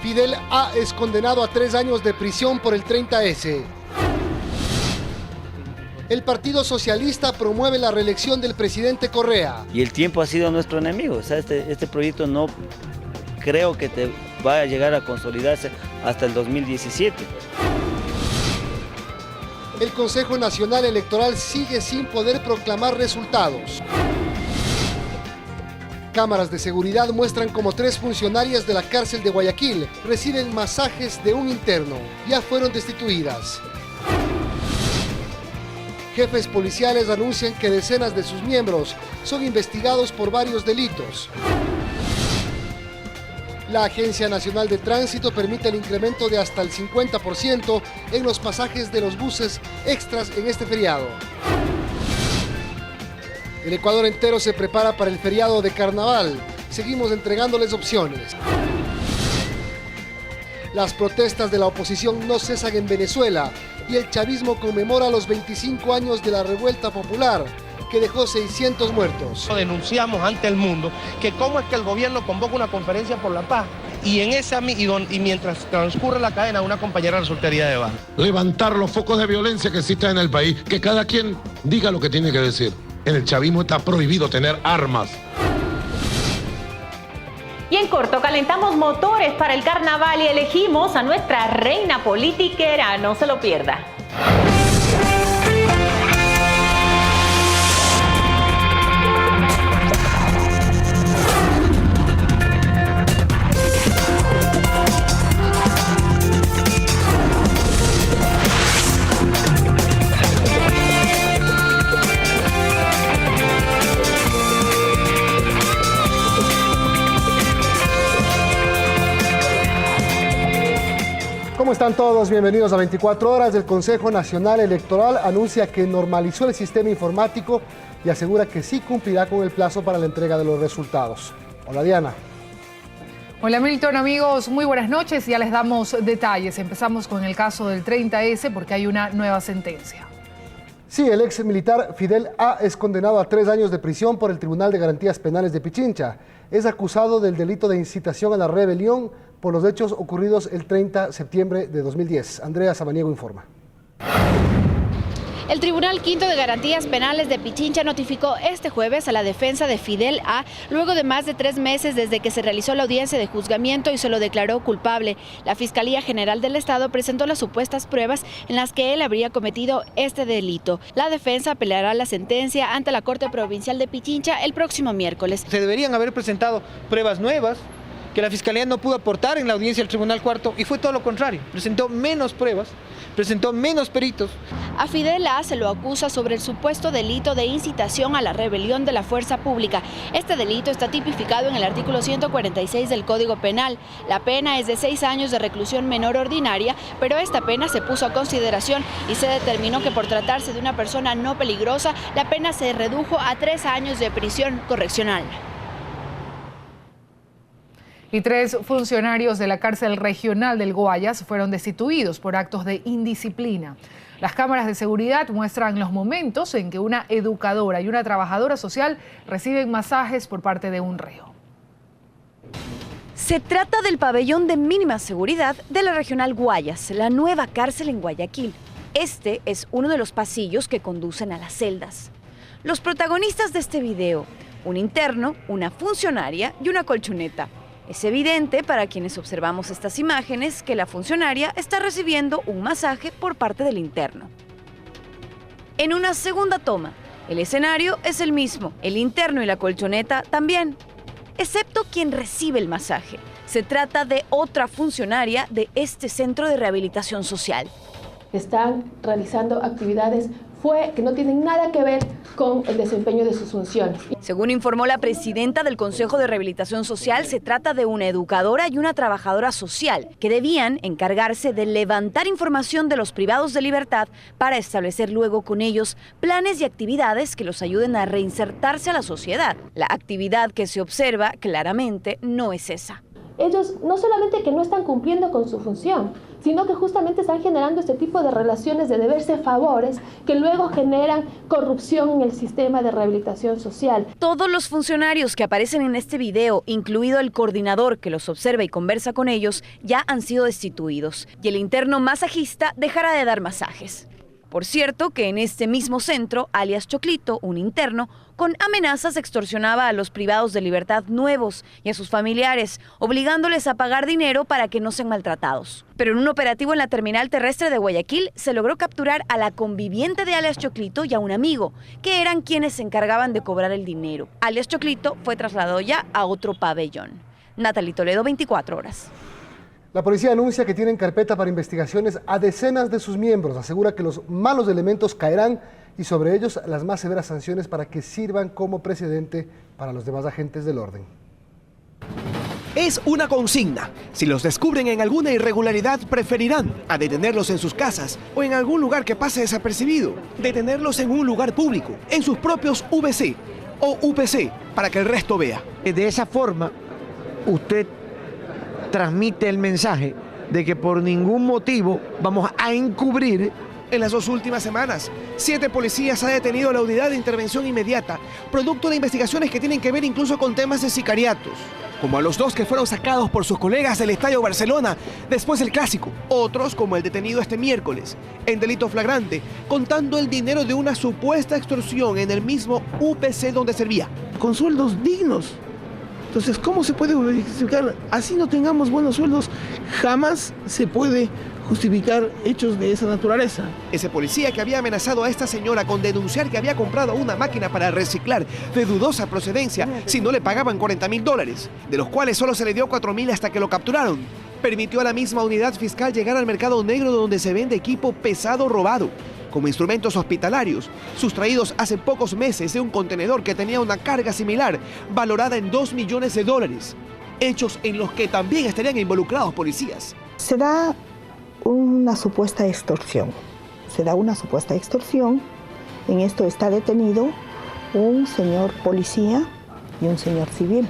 Fidel A. es condenado a 3 años de prisión por el 30S. El Partido Socialista promueve la reelección del presidente Correa. Y el tiempo ha sido nuestro enemigo. O sea, este proyecto no creo que va a llegar a consolidarse hasta el 2017. El Consejo Nacional Electoral sigue sin poder proclamar resultados. Cámaras de seguridad muestran cómo 3 funcionarias de la cárcel de Guayaquil reciben masajes de un interno. Ya fueron destituidas. Jefes policiales anuncian que decenas de sus miembros son investigados por varios delitos. La Agencia Nacional de Tránsito permite el incremento de hasta el 50% en los pasajes de los buses extras en este feriado. El Ecuador entero se prepara para el feriado de carnaval. Seguimos entregándoles opciones. Las protestas de la oposición no cesan en Venezuela y el chavismo conmemora los 25 años de la revuelta popular que dejó 600 muertos. Denunciamos ante el mundo que cómo es que el gobierno convoca una conferencia por la paz y mientras transcurre la cadena una compañera resulta herida de bala. Levantar los focos de violencia que existen en el país, que cada quien diga lo que tiene que decir. En el chavismo está prohibido tener armas. Y en corto, calentamos motores para el carnaval y elegimos a nuestra reina politiquera. No se lo pierda. ¿Cómo están todos? Bienvenidos a 24 horas. El Consejo Nacional Electoral anuncia que normalizó el sistema informático y asegura que sí cumplirá con el plazo para la entrega de los resultados. Hola, Diana. Hola, Milton, amigos, muy buenas noches. Ya les damos detalles. Empezamos con el caso del 30S porque hay una nueva sentencia. Sí, el ex militar Fidel A. es condenado a 3 años de prisión por el Tribunal de Garantías Penales de Pichincha. Es acusado del delito de incitación a la rebelión por los hechos ocurridos el 30 de septiembre de 2010. Andrea Samaniego informa. El Tribunal Quinto de Garantías Penales de Pichincha notificó este jueves a la defensa de Fidel A. luego de más de 3 meses desde que se realizó la audiencia de juzgamiento y se lo declaró culpable. La Fiscalía General del Estado presentó las supuestas pruebas en las que él habría cometido este delito. La defensa apelará la sentencia ante la Corte Provincial de Pichincha el próximo miércoles. Se deberían haber presentado pruebas nuevas que la Fiscalía no pudo aportar en la audiencia del Tribunal Cuarto y fue todo lo contrario. Presentó menos pruebas, presentó menos peritos. A Fidel A. se lo acusa sobre el supuesto delito de incitación a la rebelión de la fuerza pública. Este delito está tipificado en el artículo 146 del Código Penal. La pena es de 6 años de reclusión menor ordinaria, pero esta pena se puso a consideración y se determinó que por tratarse de una persona no peligrosa, la pena se redujo a 3 años de prisión correccional. Y 3 funcionarios de la cárcel regional del Guayas fueron destituidos por actos de indisciplina. Las cámaras de seguridad muestran los momentos en que una educadora y una trabajadora social reciben masajes por parte de un reo. Se trata del pabellón de mínima seguridad de la regional Guayas, la nueva cárcel en Guayaquil. Este es uno de los pasillos que conducen a las celdas. Los protagonistas de este video, un interno, una funcionaria y una colchoneta. Es evidente para quienes observamos estas imágenes que la funcionaria está recibiendo un masaje por parte del interno. En una segunda toma, el escenario es el mismo, el interno y la colchoneta también, excepto quien recibe el masaje. Se trata de otra funcionaria de este centro de rehabilitación social. Están realizando actividades que no tienen nada que ver con el desempeño de sus funciones. Según informó la presidenta del Consejo de Rehabilitación Social, se trata de una educadora y una trabajadora social que debían encargarse de levantar información de los privados de libertad para establecer luego con ellos planes y actividades que los ayuden a reinsertarse a la sociedad. La actividad que se observa claramente no es esa. ellos no solamente que no están cumpliendo con su función, sino que justamente están generando este tipo de relaciones de deberse favores que luego generan corrupción en el sistema de rehabilitación social. Todos los funcionarios que aparecen en este video, incluido el coordinador que los observa y conversa con ellos, ya han sido destituidos y el interno masajista dejará de dar masajes. Por cierto que en este mismo centro, alias Choclito, un interno, con amenazas extorsionaba a los privados de libertad nuevos y a sus familiares, obligándoles a pagar dinero para que no sean maltratados. Pero en un operativo en la terminal terrestre de Guayaquil se logró capturar a la conviviente de alias Choclito y a un amigo, que eran quienes se encargaban de cobrar el dinero. Alias Choclito fue trasladado ya a otro pabellón. Natalie Toledo, 24 horas. La policía anuncia que tienen carpeta para investigaciones a decenas de sus miembros. Asegura que los malos elementos caerán y sobre ellos las más severas sanciones para que sirvan como precedente para los demás agentes del orden. Es una consigna. Si los descubren en alguna irregularidad, preferirán a detenerlos en sus casas o en algún lugar que pase desapercibido. Detenerlos en un lugar público, en sus propios VC o UPC, para que el resto vea. De esa forma, usted transmite el mensaje de que por ningún motivo vamos a encubrir. En las 2 últimas semanas, 7 policías ha detenido la unidad de intervención inmediata, producto de investigaciones que tienen que ver incluso con temas de sicariatos, como a los 2 que fueron sacados por sus colegas del Estadio Barcelona después del Clásico, otros como el detenido este miércoles, en delito flagrante, contando el dinero de una supuesta extorsión en el mismo UPC donde servía. Con sueldos dignos. Entonces, ¿cómo se puede justificar? Así no tengamos buenos sueldos, jamás se puede justificar hechos de esa naturaleza. Ese policía que había amenazado a esta señora con denunciar que había comprado una máquina para reciclar de dudosa procedencia si no le pagaban $40.000, de los cuales solo se le dio 4.000 hasta que lo capturaron. Permitió a la misma unidad fiscal llegar al mercado negro donde se vende equipo pesado robado, como instrumentos hospitalarios, sustraídos hace pocos meses de un contenedor que tenía una carga similar, valorada en $2 millones. Hechos en los que también estarían involucrados policías. Se da una supuesta extorsión. En esto está detenido un señor policía y un señor civil.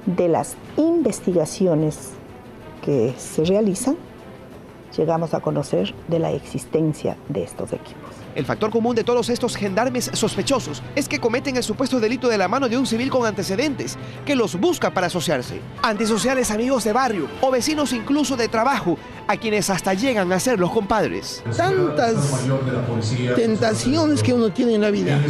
De las investigaciones que se realizan, llegamos a conocer de la existencia de estos equipos. El factor común de todos estos gendarmes sospechosos es que cometen el supuesto delito de la mano de un civil con antecedentes, que los busca para asociarse. Antisociales amigos de barrio o vecinos incluso de trabajo, a quienes hasta llegan a ser los compadres. Tantas tentaciones que uno tiene en la vida.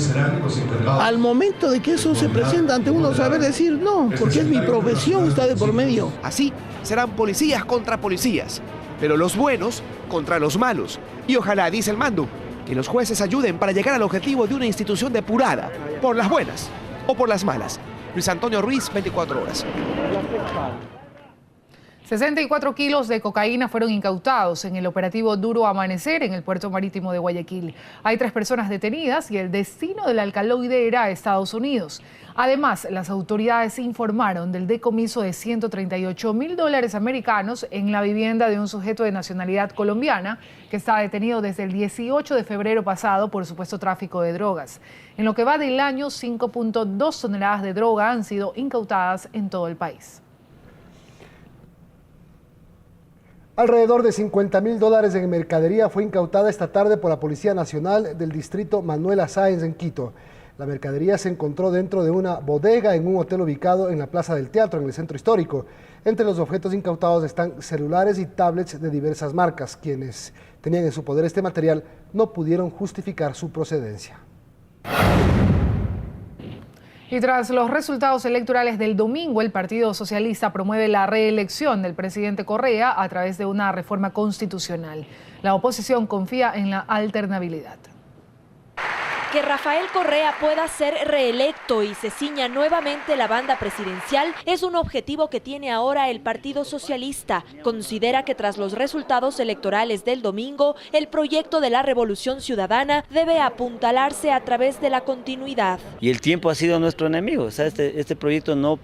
Al momento de que eso se presenta ante uno, saber decir no, porque es mi profesión, está de por medio. Así serán policías contra policías, pero los buenos contra los malos. Y ojalá, dice el mando, que los jueces ayuden para llegar al objetivo de una institución depurada, por las buenas o por las malas. Luis Antonio Ruiz, 24 horas. 64 kilos de cocaína fueron incautados en el operativo Duro Amanecer en el puerto marítimo de Guayaquil. Hay 3 personas detenidas y el destino del alcaloide era Estados Unidos. Además, las autoridades informaron del decomiso de $138.000 americanos en la vivienda de un sujeto de nacionalidad colombiana que está detenido desde el 18 de febrero pasado por supuesto tráfico de drogas. En lo que va del año, 5.2 toneladas de droga han sido incautadas en todo el país. Alrededor de $50.000 en mercadería fue incautada esta tarde por la Policía Nacional del distrito Manuela Sáenz en Quito. La mercadería se encontró dentro de una bodega en un hotel ubicado en la Plaza del Teatro, en el centro histórico. Entre los objetos incautados están celulares y tablets de diversas marcas. Quienes tenían en su poder este material no pudieron justificar su procedencia. Y tras los resultados electorales del domingo, el Partido Socialista promueve la reelección del presidente Correa a través de una reforma constitucional. La oposición confía en la alternabilidad. Que Rafael Correa pueda ser reelecto y se ciña nuevamente la banda presidencial es un objetivo que tiene ahora el Partido Socialista. Considera que tras los resultados electorales del domingo, el proyecto de la Revolución Ciudadana debe apuntalarse a través de la continuidad. Y el tiempo ha sido nuestro enemigo. O sea, este proyecto no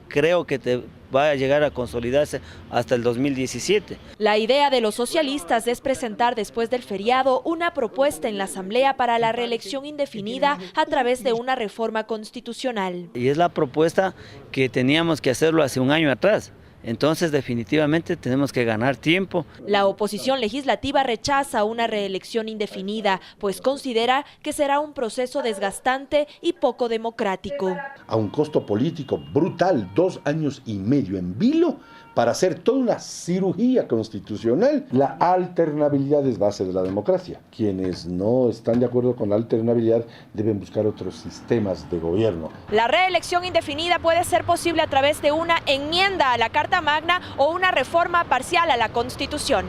creo que te va a llegar a consolidarse hasta el 2017. La idea de los socialistas es presentar después del feriado una propuesta en la Asamblea para la reelección indefinida a través de una reforma constitucional. Y es la propuesta que teníamos que hacerlo hace un año atrás. Entonces definitivamente tenemos que ganar tiempo. La oposición legislativa rechaza una reelección indefinida, pues considera que será un proceso desgastante y poco democrático. A un costo político brutal, 2 años y medio en vilo, para hacer toda una cirugía constitucional. La alternabilidad es base de la democracia. Quienes no están de acuerdo con la alternabilidad deben buscar otros sistemas de gobierno. La reelección indefinida puede ser posible a través de una enmienda a la Carta Magna o una reforma parcial a la Constitución.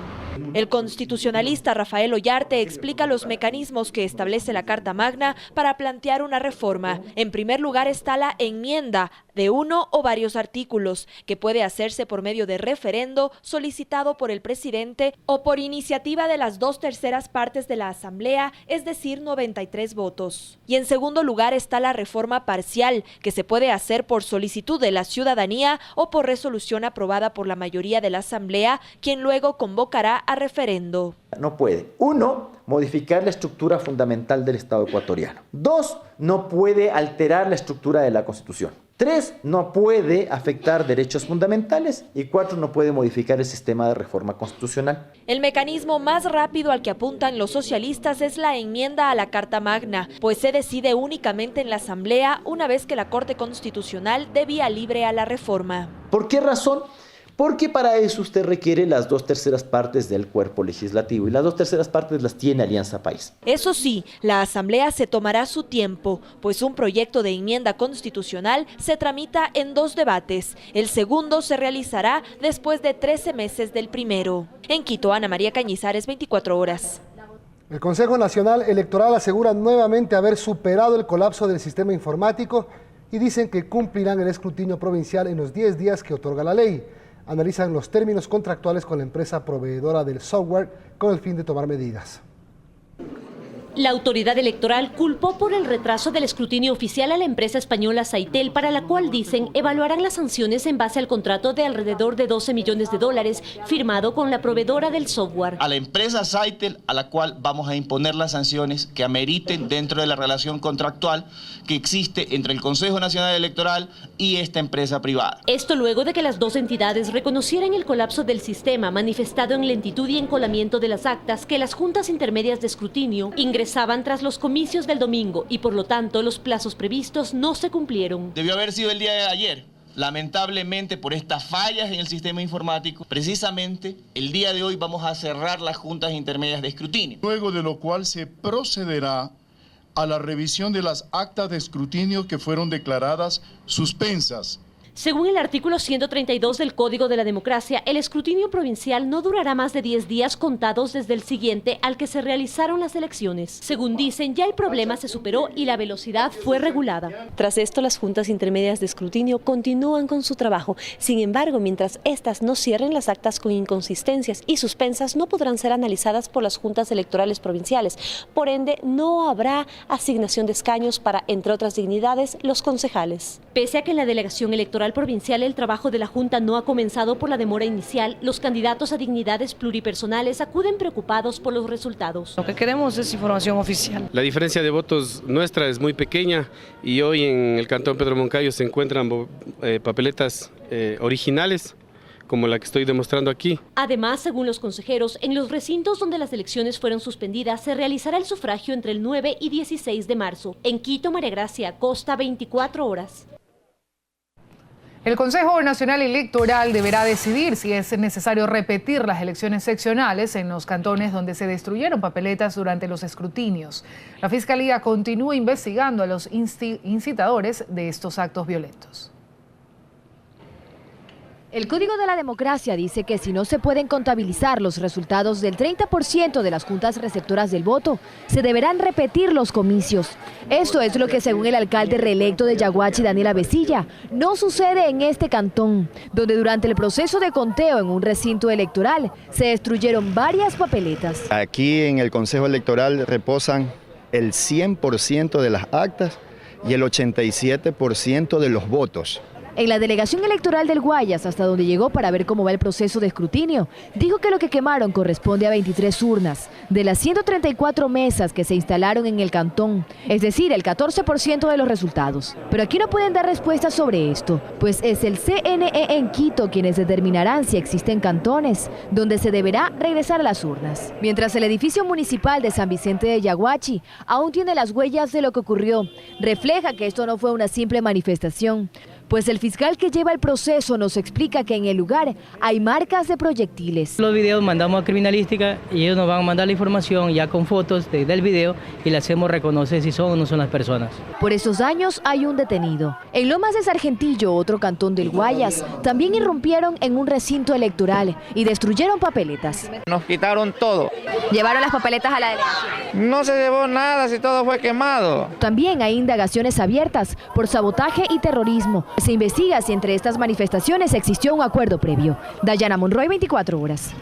El constitucionalista Rafael Ollarte explica los mecanismos que establece la Carta Magna para plantear una reforma. En primer lugar está la enmienda de uno o varios artículos, que puede hacerse por medio de referendo solicitado por el presidente o por iniciativa de las 2/3 partes de la Asamblea, es decir, 93 votos. Y en segundo lugar está la reforma parcial, que se puede hacer por solicitud de la ciudadanía o por resolución aprobada por la mayoría de la Asamblea, quien luego convocará a referendo. No puede, 1, modificar la estructura fundamental del Estado ecuatoriano. 2, no puede alterar la estructura de la Constitución. 3, no puede afectar derechos fundamentales. Y 4, no puede modificar el sistema de reforma constitucional. El mecanismo más rápido al que apuntan los socialistas es la enmienda a la Carta Magna, pues se decide únicamente en la Asamblea una vez que la Corte Constitucional dé vía libre a la reforma. ¿Por qué razón? Porque para eso usted requiere las 2/3 partes del cuerpo legislativo y las 2/3 partes las tiene Alianza País. Eso sí, la Asamblea se tomará su tiempo, pues un proyecto de enmienda constitucional se tramita en 2 debates. El segundo se realizará después de 13 meses del primero. En Quito, Ana María Cañizares, 24 horas. El Consejo Nacional Electoral asegura nuevamente haber superado el colapso del sistema informático y dicen que cumplirán el escrutinio provincial en los 10 días que otorga la ley. Analizan los términos contractuales con la empresa proveedora del software con el fin de tomar medidas. La autoridad electoral culpó por el retraso del escrutinio oficial a la empresa española Saitel, para la cual dicen evaluarán las sanciones en base al contrato de alrededor de $12 millones firmado con la proveedora del software. A la empresa Saitel, a la cual vamos a imponer las sanciones que ameriten dentro de la relación contractual que existe entre el Consejo Nacional Electoral y esta empresa privada. Esto luego de que las dos entidades reconocieran el colapso del sistema manifestado en lentitud y encolamiento de las actas que las juntas intermedias de escrutinio ingresaban tras los comicios del domingo y por lo tanto los plazos previstos no se cumplieron. Debió haber sido el día de ayer. Lamentablemente, por estas fallas en el sistema informático, precisamente el día de hoy vamos a cerrar las juntas intermedias de escrutinio. Luego de lo cual se procederá a la revisión de las actas de escrutinio que fueron declaradas suspensas. Según el artículo 132 del Código de la Democracia, el escrutinio provincial no durará más de 10 días contados desde el siguiente al que se realizaron las elecciones. Según dicen, ya el problema se superó y la velocidad fue regulada. Tras esto, las juntas intermedias de escrutinio continúan con su trabajo. Sin embargo, mientras estas no cierren, las actas con inconsistencias y suspensas no podrán ser analizadas por las juntas electorales provinciales. Por ende, no habrá asignación de escaños para, entre otras dignidades, los concejales. Pese a que en la delegación electoral provincial el trabajo de la Junta no ha comenzado por la demora inicial, los candidatos a dignidades pluripersonales acuden preocupados por los resultados. Lo que queremos es información oficial. La diferencia de votos nuestra es muy pequeña y hoy en el Cantón Pedro Moncayo se encuentran papeletas originales, como la que estoy demostrando aquí. Además, según los consejeros, en los recintos donde las elecciones fueron suspendidas se realizará el sufragio entre el 9 y 16 de marzo. En Quito, María Gracia Acosta, 24 horas. El Consejo Nacional Electoral deberá decidir si es necesario repetir las elecciones seccionales en los cantones donde se destruyeron papeletas durante los escrutinios. La Fiscalía continúa investigando a los incitadores de estos actos violentos. El Código de la Democracia dice que si no se pueden contabilizar los resultados del 30% de las juntas receptoras del voto, se deberán repetir los comicios. Esto es lo que, según el alcalde reelecto de Yaguachi, Daniel Avesilla, no sucede en este cantón, donde durante el proceso de conteo en un recinto electoral se destruyeron varias papeletas. Aquí en el Consejo Electoral reposan el 100% de las actas y el 87% de los votos. En la delegación electoral del Guayas, hasta donde llegó para ver cómo va el proceso de escrutinio, dijo que lo que quemaron corresponde a 23 urnas, de las 134 mesas que se instalaron en el cantón, es decir, el 14% de los resultados. Pero aquí no pueden dar respuestas sobre esto, pues es el CNE en Quito quienes determinarán si existen cantones, donde se deberá regresar a las urnas. Mientras el edificio municipal de San Vicente de Yaguachi aún tiene las huellas de lo que ocurrió, refleja que esto no fue una simple manifestación, pues el fiscal que lleva el proceso nos explica que en el lugar hay marcas de proyectiles. Los videos mandamos a criminalística y ellos nos van a mandar la información ya con fotos del video y le hacemos reconocer si son o no son las personas. Por esos daños hay un detenido. En Lomas de Sargentillo, otro cantón del Guayas, también irrumpieron en un recinto electoral y destruyeron papeletas. Nos quitaron todo. ¿Llevaron las papeletas a la delegación? No se llevó nada si todo fue quemado. También hay indagaciones abiertas por sabotaje y terrorismo. Se investiga si entre estas manifestaciones existió un acuerdo previo. Dayana Monroy, 24 horas.